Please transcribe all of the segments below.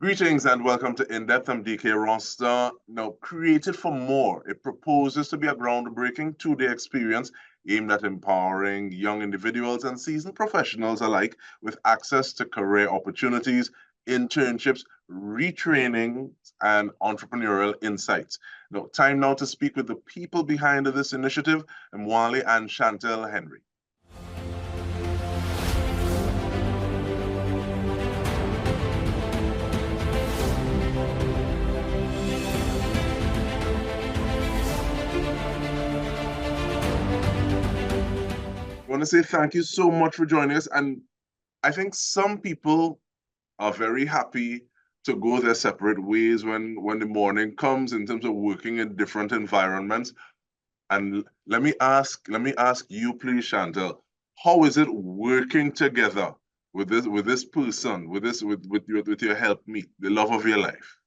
Greetings and welcome to In-Depth. I'm Dike Rostant. Now, created for more, it proposes to be a groundbreaking two-day experience aimed at empowering young individuals and seasoned professionals alike with access to career opportunities, internships, retraining, and entrepreneurial insights. Now, time now to speak with the people behind this initiative, Mwale and Chantel Henry. I want to say thank you so much for joining us. And I think some people are very happy to go their separate ways when the morning comes in terms of working in different environments. And let me ask you, please, Chantel, how is it working together with this person, with your helpmeet, the love of your life?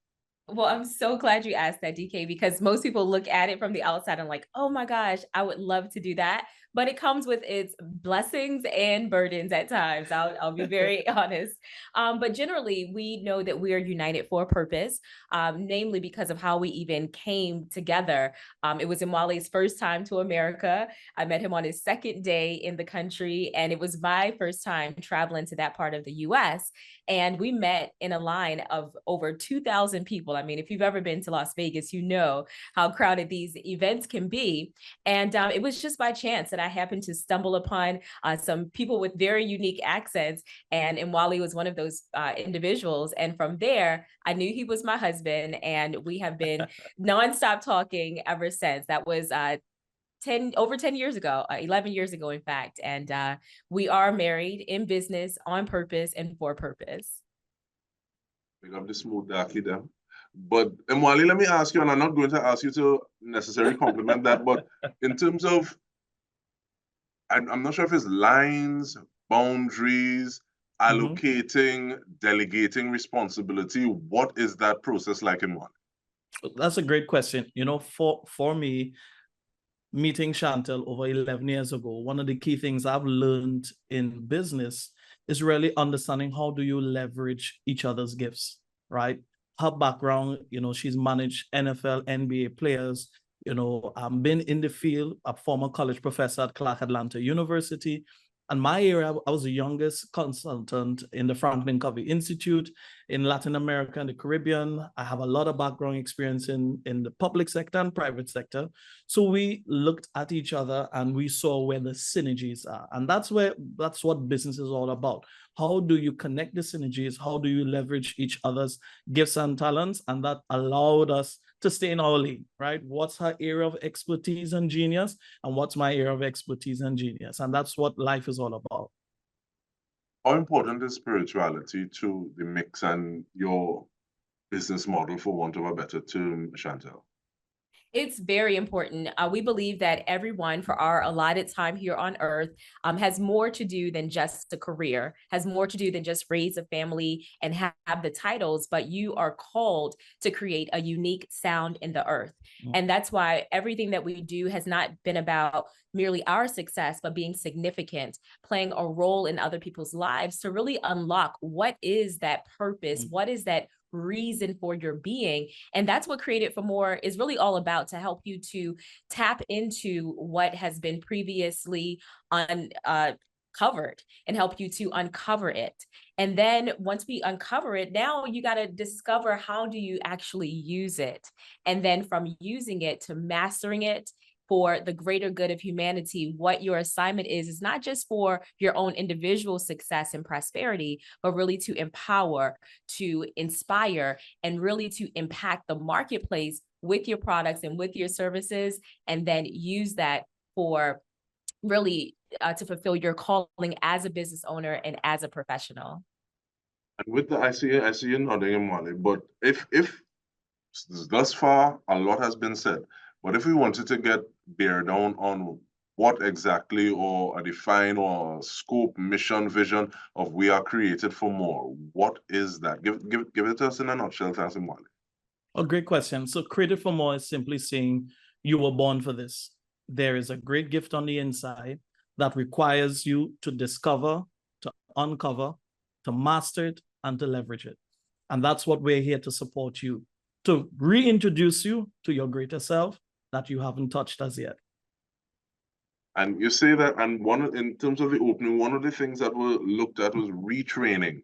Well, I'm so glad you asked that, DK, because most people look at it from the outside and like, oh my gosh, I would love to do that. But it comes with its blessings and burdens at times. I'll be very honest. But generally, we know that we are united for a purpose, namely because of how we even came together. It was Mwale's first time to America. I met him on his second day in the country, and it was my first time traveling to that part of the US. And we met in a line of over 2,000 people. I mean, if you've ever been to Las Vegas, you know how crowded these events can be. And it was just by chance that I happened to stumble upon some people with very unique accents. And Mwale was one of those individuals. And from there, I knew he was my husband. And we have been nonstop talking ever since. That was over 10 years ago, 11 years ago, in fact. And we are married in business, on purpose, and for purpose. Pick up the smooth darky there. But Mwale, let me ask you, and I'm not going to ask you to necessarily compliment that, but in terms of, I'm not sure if it's lines, boundaries, allocating, delegating responsibility. What is that process like in one? That's a great question. You know, for me, meeting Chantel over 11 years ago, one of the key things I've learned in business is really understanding how do you leverage each other's gifts, right? Her background, you know, she's managed NFL, NBA players, you know, been in the field, a former college professor at Clark Atlanta University. And my area, I was the youngest consultant in the Franklin Covey Institute in Latin America and the Caribbean. I have a lot of background experience in the public sector and private sector. So we looked at each other and we saw where the synergies are. And that's what business is all about. How do you connect the synergies? How do you leverage each other's gifts and talents? And that allowed us to stay in our lane, right? What's her area of expertise and genius? And what's my area of expertise and genius? And that's what life is all about. How important is spirituality to the mix and your business model, for want of a better term, Chantel? It's very important. We believe that everyone, for our allotted time here on earth, has more to do than just a career, has more to do than just raise a family and have the titles, but you are called to create a unique sound in the earth. And that's why everything that we do has not been about merely our success, but being significant, playing a role in other people's lives to really unlock what is that purpose, what is that reason for your being. And that's what Created for More is really all about, to help you to tap into what has been previously uncovered and help you to uncover it. And then once we uncover it, now you got to discover, how do you actually use it? And then from using it to mastering it for the greater good of humanity, what your assignment is not just for your own individual success and prosperity, but really to empower, to inspire, and really to impact the marketplace with your products and with your services, and then use that for really to fulfill your calling as a business owner and as a professional. And with the, I see you nodding, Mwale, but if thus far a lot has been said, but if we wanted to bear down on what exactly, or a define or scope, mission, vision of We Are Created for More, what is that? Give it to us in a nutshell, thanks, Mwale. Oh, great question. So Created for More is simply saying you were born for this. There is a great gift on the inside that requires you to discover, to uncover, to master it, and to leverage it. And that's what we're here to support you, to reintroduce you to your greater self that you haven't touched as yet. And you say that, and in terms of the opening, one of the things that were looked at was retraining.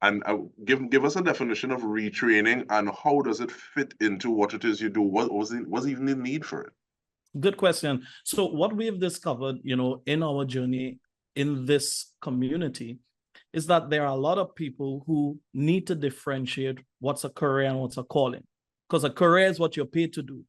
And give us a definition of retraining, and how does it fit into what it is you do? What was even the need for it? Good question. So what we've discovered, in our journey in this community is that there are a lot of people who need to differentiate what's a career and what's a calling. Because a career is what you're paid to do.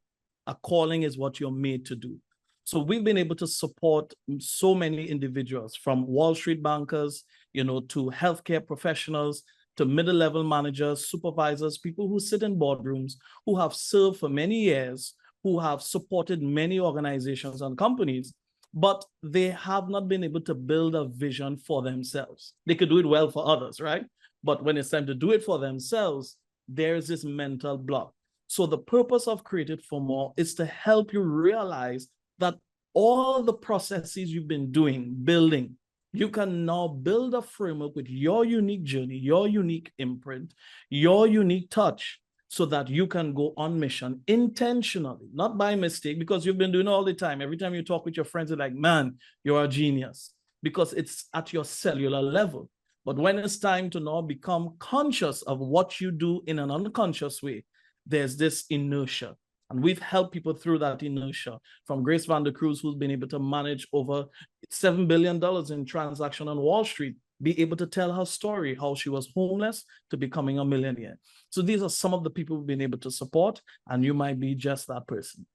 A calling is what you're made to do. So we've been able to support so many individuals, from Wall Street bankers, to healthcare professionals, to middle-level managers, supervisors, people who sit in boardrooms, who have served for many years, who have supported many organizations and companies, but they have not been able to build a vision for themselves. They could do it well for others, right? But when it's time to do it for themselves, there's this mental block. So the purpose of Created for More is to help you realize that all the processes you've been building, you can now build a framework with your unique journey, your unique imprint, your unique touch, so that you can go on mission intentionally, not by mistake, because you've been doing it all the time. Every time you talk with your friends, they're like, man, you're a genius, because it's at your cellular level. But when it's time to now become conscious of what you do in an unconscious way, there's this inertia. And we've helped people through that inertia, from Grace Van der Cruz, who's been able to manage over $7 billion in transaction on Wall Street, be able to tell her story, how she was homeless to becoming a millionaire. So these are some of the people we've been able to support, and you might be just that person.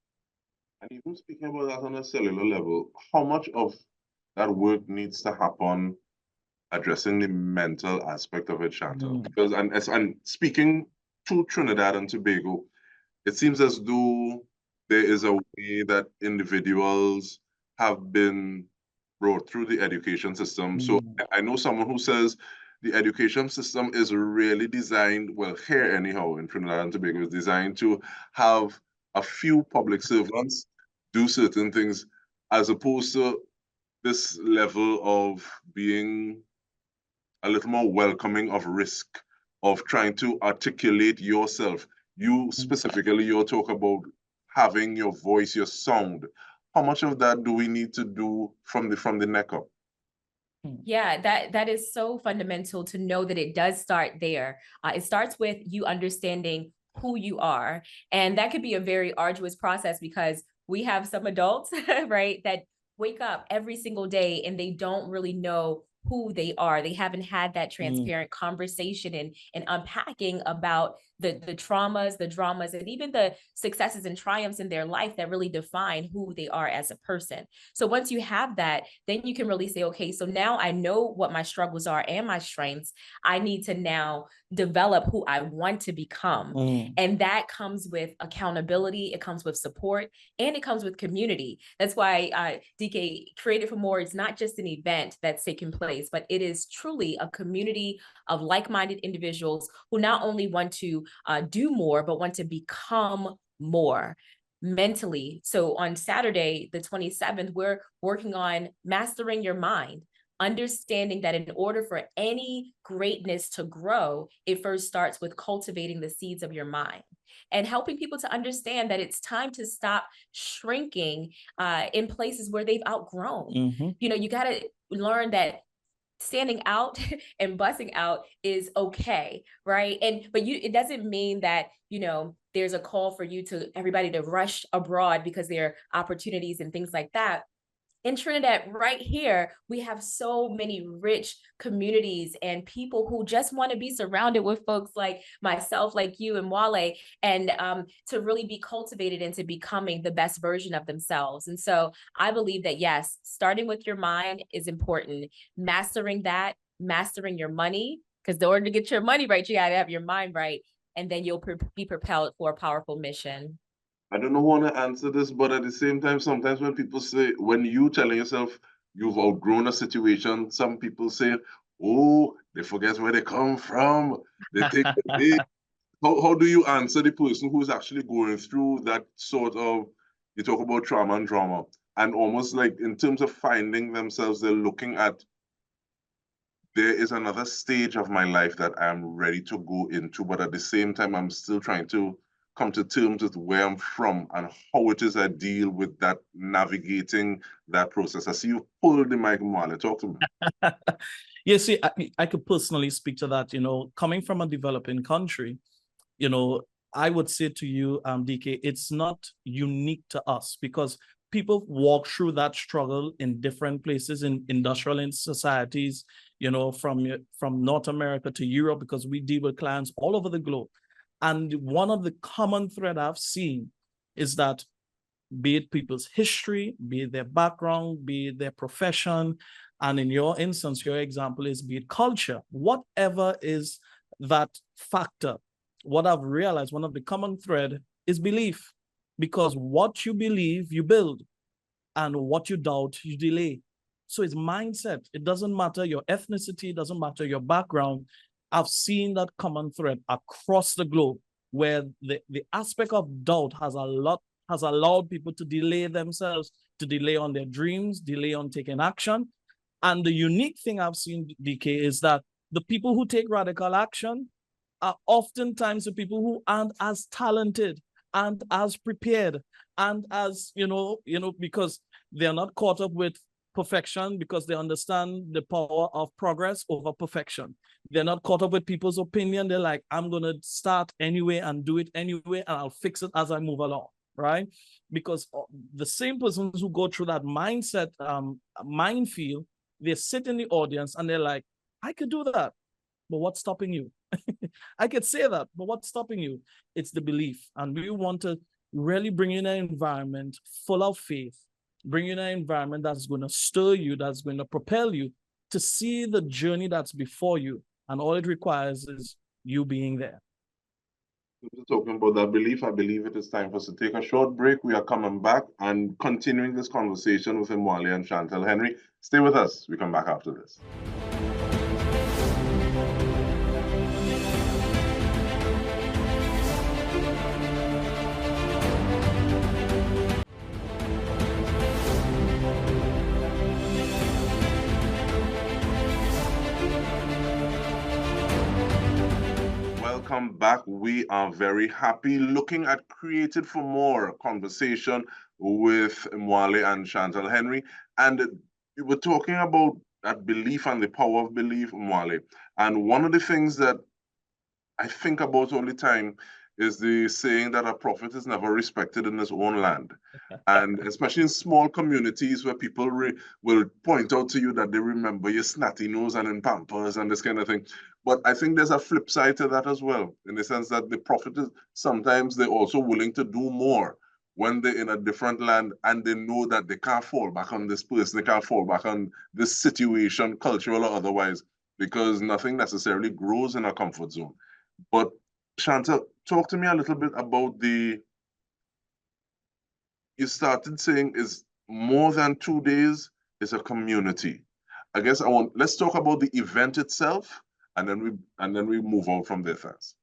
And even speaking about that on a cellular level, how much of that work needs to happen addressing the mental aspect of it, Chantel? Because and speaking to Trinidad and Tobago, it seems as though there is a way that individuals have been brought through the education system. So I know someone who says the education system is really designed, well, here anyhow in Trinidad and Tobago, is designed to have a few public servants do certain things, as opposed to this level of being a little more welcoming of risk, of trying to articulate yourself. You specifically, you'll talk about having your voice, your sound. How much of that do we need to do from the neck up? Yeah, that is so fundamental to know that it does start there. It starts with you understanding who you are. And that could be a very arduous process, because we have some adults, right, that wake up every single day and they don't really know who they are. They haven't had that transparent conversation and unpacking about the traumas, the dramas, and even the successes and triumphs in their life that really define who they are as a person. So once you have that, then you can really say, okay, so now I know what my struggles are and my strengths. I need to now develop who I want to become. And that comes with accountability, it comes with support, and it comes with community. That's why Dike Created for More is not just an event that's taking place, but it is truly a community of like-minded individuals who not only want to do more, but want to become more mentally. So on Saturday, the 27th, we're working on mastering your mind, understanding that in order for any greatness to grow, it first starts with cultivating the seeds of your mind, and helping people to understand that it's time to stop shrinking in places where they've outgrown. You got to learn that standing out and busting out is okay, right? But it doesn't mean that there's a call for everybody to rush abroad because there are opportunities and things like that. In Trinidad, right here, we have so many rich communities and people who just want to be surrounded with folks like myself, like you and Mwale, and to really be cultivated into becoming the best version of themselves. And so I believe that, yes, starting with your mind is important. Mastering that, mastering your money, because in order to get your money right, you got to have your mind right. And then you'll be propelled for a powerful mission. I don't know how to answer this, but at the same time, sometimes when people say, when you telling yourself you've outgrown a situation, some people say, oh, they forget where they come from. They take how do you answer the person who's actually going through that sort of, you talk about trauma and drama, and almost like in terms of finding themselves, they're looking at there is another stage of my life that I'm ready to go into, but at the same time, I'm still trying to come to terms with where I'm from and how it is I deal with that, navigating that process. I see you pull the mic, Mwale. Talk to me. Yeah, see, I could personally speak to that, coming from a developing country, I would say to you, Dike, it's not unique to us because people walk through that struggle in different places in industrial societies, from North America to Europe, because we deal with clients all over the globe. And one of the common thread I've seen is that, be it people's history, be it their background, be it their profession, and in your instance, your example is be it culture, whatever is that factor, what I've realized, one of the common thread is belief. Because what you believe, you build, and what you doubt, you delay. So it's mindset. It doesn't matter your ethnicity, it doesn't matter your background. I've seen that common thread across the globe where the aspect of doubt has allowed people to delay themselves, to delay on their dreams, delay on taking action. And the unique thing I've seen, Dike, is that the people who take radical action are oftentimes the people who aren't as talented and as prepared and as, because they're not caught up with perfection, because they understand the power of progress over perfection. They're not caught up with people's opinion. They're like, I'm going to start anyway and do it anyway, and I'll fix it as I move along, right? Because the same persons who go through that mindset, minefield, they sit in the audience and they're like, I could do that, but what's stopping you? I could say that, but what's stopping you? It's the belief. And we want to really bring in an environment full of faith, bring in an environment that's going to stir you, that's going to propel you to see the journey that's before you. And all it requires is you being there. Talking about that belief, I believe it is time for us to take a short break. We are coming back and continuing this conversation with Mwale and Chantel Henry. Stay with us. We come back after this. Welcome back. We are very happy looking at Created for More conversation with Mwale and Chantel Henry. And we were talking about that belief and the power of belief, Mwale. And one of the things that I think about all the time is the saying that a prophet is never respected in his own land. And especially in small communities where people will point out to you that they remember your snotty nose and in Pampers and this kind of thing. But I think there's a flip side to that as well, in the sense that the prophet is sometimes they're also willing to do more when they're in a different land and they know that they can't fall back on this person, they can't fall back on this situation, cultural or otherwise, because nothing necessarily grows in a comfort zone. But Chantal, talk to me a little bit about you started saying is more than 2 days is a community. I guess let's talk about the event itself, and then we move on from there first.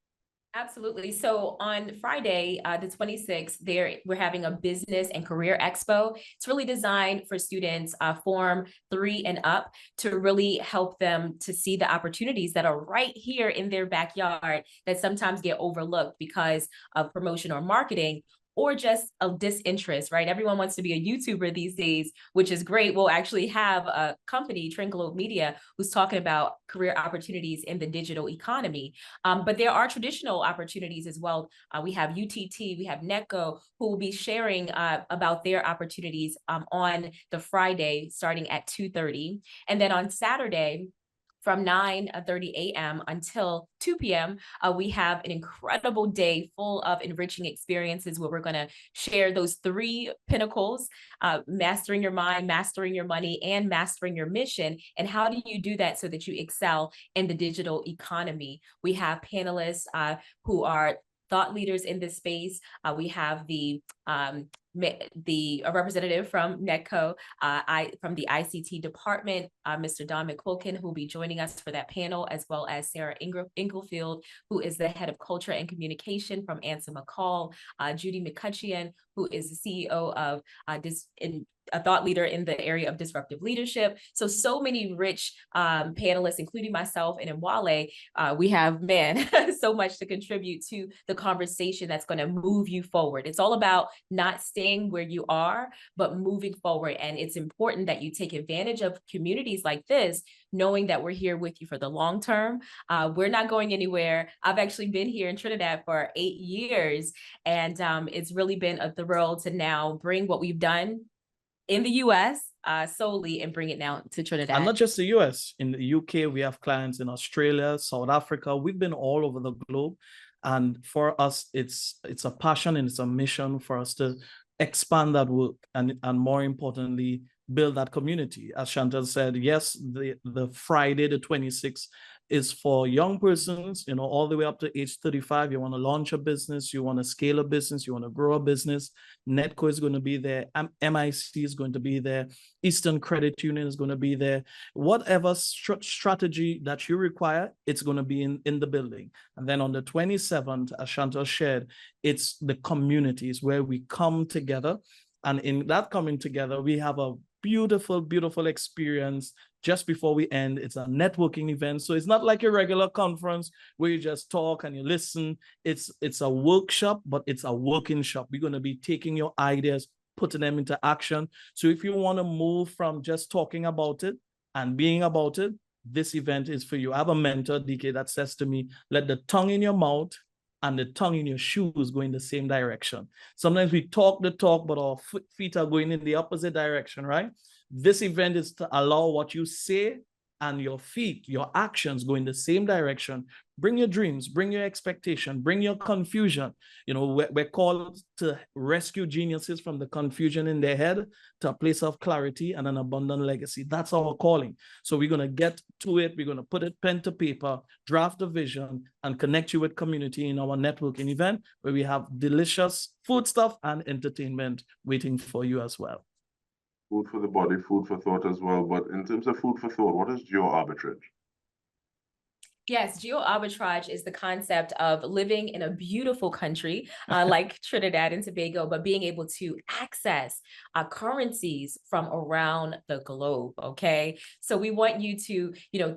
Absolutely. So on Friday, the 26th, we're having a business and career expo. It's really designed for students Form 3 and up to really help them to see the opportunities that are right here in their backyard that sometimes get overlooked because of promotion or marketing, or just a disinterest, right? Everyone wants to be a YouTuber these days, which is great. We'll actually have a company, Trinkle Media, who's talking about career opportunities in the digital economy. But there are traditional opportunities as well. We have UTT, we have NECO, who will be sharing about their opportunities on the Friday, starting at 2:30. And then on Saturday, from 9:30 a.m. until 2 p.m., we have an incredible day full of enriching experiences where we're going to share those 3 pinnacles, mastering your mind, mastering your money, and mastering your mission. And how do you do that so that you excel in the digital economy? We have panelists who are thought leaders in this space. We have a representative from NETCO, from the ICT department, Mr. Don McQuilkin, who will be joining us for that panel, as well as Sarah Inglefield, who is the head of culture and communication from Ansa McCall, Judy McCutcheon, who is the CEO of a thought leader in the area of disruptive leadership. So many rich panelists, including myself and in Mwale, we have, man, so much to contribute to the conversation that's going to move you forward. It's all about not staying where you are, but moving forward. And it's important that you take advantage of communities like this, knowing that we're here with you for the long term. We're not going anywhere. I've actually been here in Trinidad for 8 years, and it's really been a thrill to now bring what we've done in the US solely and bring it now to Trinidad. And not just the US, in the UK, we have clients in Australia, South Africa. We've been all over the globe. And for us, it's a passion and it's a mission for us to expand that work and more importantly, build that community. As Chantel said, yes, the Friday, the 26th, is for young persons, all the way up to age 35. You want to launch a business, you want to scale a business, you want to grow a business. Netco is going to be there, MIC is going to be there, Eastern Credit Union is going to be there. Whatever strategy that you require, it's going to be in the building. And then on the 27th, as Chantel shared, it's the communities where we come together. And in that coming together, we have a beautiful, beautiful experience just before we end. It's a networking event. So it's not like a regular conference where you just talk and you listen. It's a workshop, but it's a working shop. We're going to be taking your ideas, putting them into action. So if you want to move from just talking about it and being about it, this event is for you. I have a mentor, Dike, that says to me, let the tongue in your mouth and the tongue in your shoes go in the same direction. Sometimes we talk the talk, but our feet are going in the opposite direction, right? This event is to allow what you say and your feet, your actions go in the same direction. Bring your dreams, bring your expectation, bring your confusion. We're called to rescue geniuses from the confusion in their head to a place of clarity and an abundant legacy. That's our calling. So we're going to get to it. We're going to put it pen to paper, draft a vision, and connect you with community in our networking event where we have delicious food stuff and entertainment waiting for you as well. Food for the body, food for thought as well. But in terms of food for thought, what is Geoarbitrage? Yes, Geoarbitrage is the concept of living in a beautiful country like Trinidad and Tobago, but being able to access currencies from around the globe, okay? So we want you to,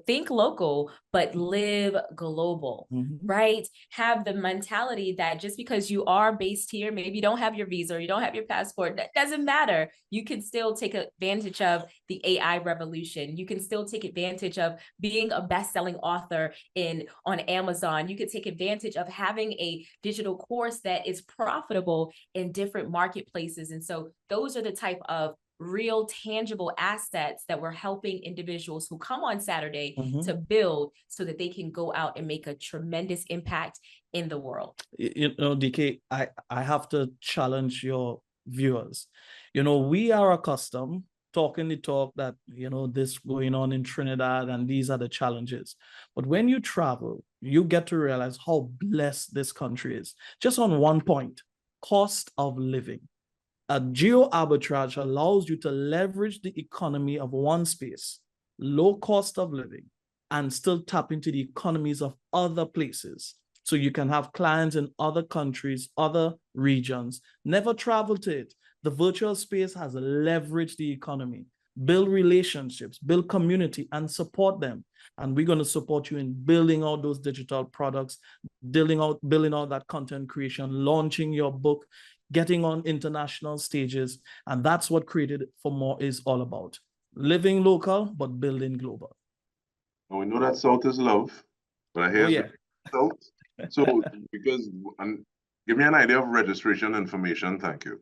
think local, but live global, right? Have the mentality that just because you are based here, maybe you don't have your visa or you don't have your passport, that doesn't matter. You can still take advantage of the AI revolution. You can still take advantage of being a best-selling author on Amazon. You could take advantage of having a digital course that is profitable in different marketplaces. And so those are the type of real tangible assets that we're helping individuals who come on Saturday to build so that they can go out and make a tremendous impact in the world. Dike, I have to challenge your viewers. We are accustomed talking the talk that, this going on in Trinidad and these are the challenges. But when you travel, you get to realize how blessed this country is. Just on one point, cost of living. A Geoarbitrage allows you to leverage the economy of one space, low cost of living, and still tap into the economies of other places. So you can have clients in other countries, other regions, never travel to it. The virtual space has leveraged the economy, build relationships, build community, and support them. And we're going to support you in building out those digital products, building out that content creation, launching your book, getting on international stages. And that's what Created for More is all about. Living local, but building global. And we know that South is love, but here's the South. So, give me an idea of registration information. Thank you.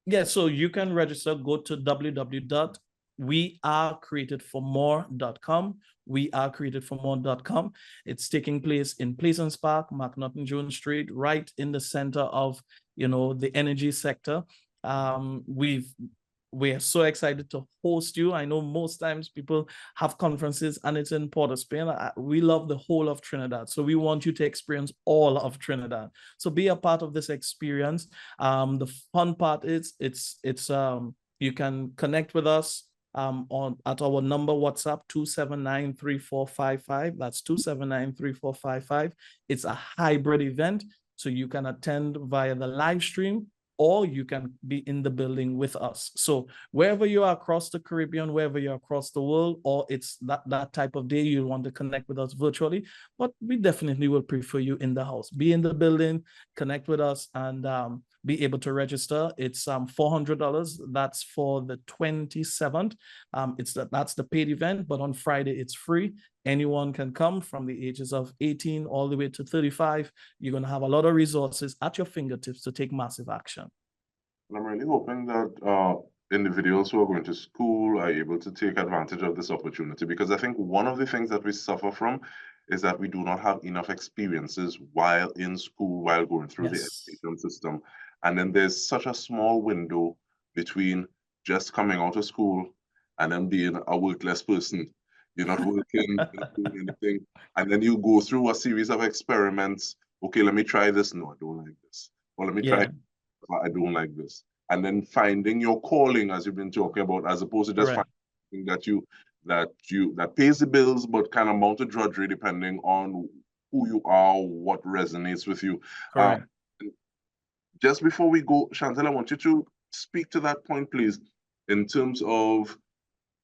Yeah, so you can register. Go to www.wearecreatedformore.com. Wearecreatedformore.com. It's taking place in Pleasance Park, McNaughton Jones Street, right in the center of, the energy sector. We're so excited to host you. I know most times people have conferences and it's in Port of Spain. We love the whole of Trinidad. So we want you to experience all of Trinidad. So be a part of this experience. The fun part is you can connect with us at our number WhatsApp 279-3455. That's 279-3455. It's a hybrid event. So you can attend via the live stream, or you can be in the building with us. So wherever you are across the Caribbean, wherever you're across the world, or it's that type of day you want to connect with us virtually, but we definitely will prefer you in the house. Be in the building, connect with us, and be able to register. It's $400. That's for the 27th. That's the paid event, but on Friday it's free. Anyone can come from the ages of 18 all the way to 35. You're going to have a lot of resources at your fingertips to take massive action. And I'm really hoping that individuals who are going to school are able to take advantage of this opportunity, because I think one of the things that we suffer from is that we do not have enough experiences while in school, while going through the education system. And then there's such a small window between just coming out of school and then being a workless person. You're not working, you're not doing anything. And then you go through a series of experiments. Okay, let me try this. No, I don't like this. Or let me try, I don't like this. And then finding your calling, as you've been talking about, as opposed to just finding that pays the bills, but kind of amount of drudgery depending on who you are, what resonates with you. Just before we go, Chantel, I want you to speak to that point, please, in terms of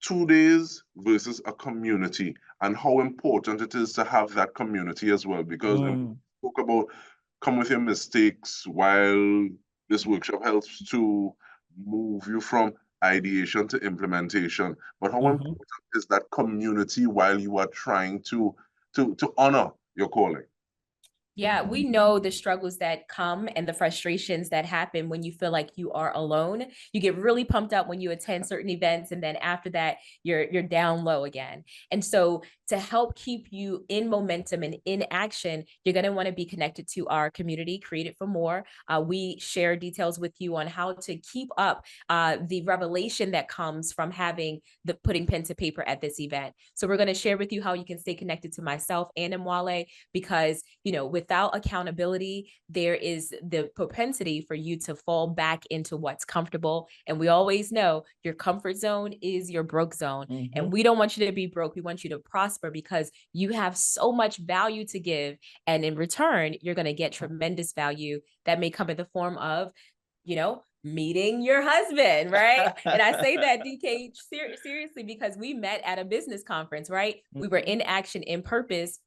2 days versus a community, and how important it is to have that community as well. Because we spoke about come with your mistakes, while this workshop helps to move you from ideation to implementation. But how important is that community while you are trying to honor your calling? Yeah, we know the struggles that come and the frustrations that happen when you feel like you are alone. You get really pumped up when you attend certain events, and then after that, you're down low again. And so to help keep you in momentum and in action, you're going to want to be connected to our community, Created for More. We share details with you on how to keep up the revelation that comes from having the putting pen to paper at this event. So we're going to share with you how you can stay connected to myself and Mwale, because, you know, without accountability, there is the propensity for you to fall back into what's comfortable. And we always know your comfort zone is your broke zone. And we don't want you to be broke. We want you to prosper, because you have so much value to give. And in return, you're going to get tremendous value that may come in the form of, you know, meeting your husband, right? And I say that, Dike, seriously, because we met at a business conference, right? We were in action, in purpose,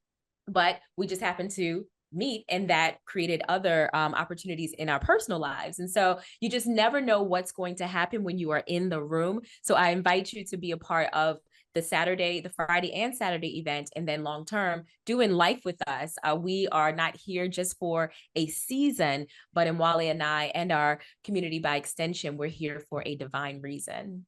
but we just happened to meet, and that created other opportunities in our personal lives. And so you just never know what's going to happen when you are in the room. So I invite you to be a part of the Friday and Saturday event, and then long-term doing life with us. We are not here just for a season, but in Mwale and I and our community by extension, we're here for a divine reason.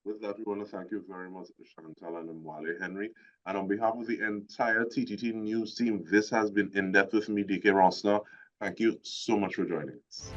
With that, we want to thank you very much, Chantel and Mwale Henry. And on behalf of the entire TTT News team, this has been In Depth with me, Dike Rostant. Thank you so much for joining us.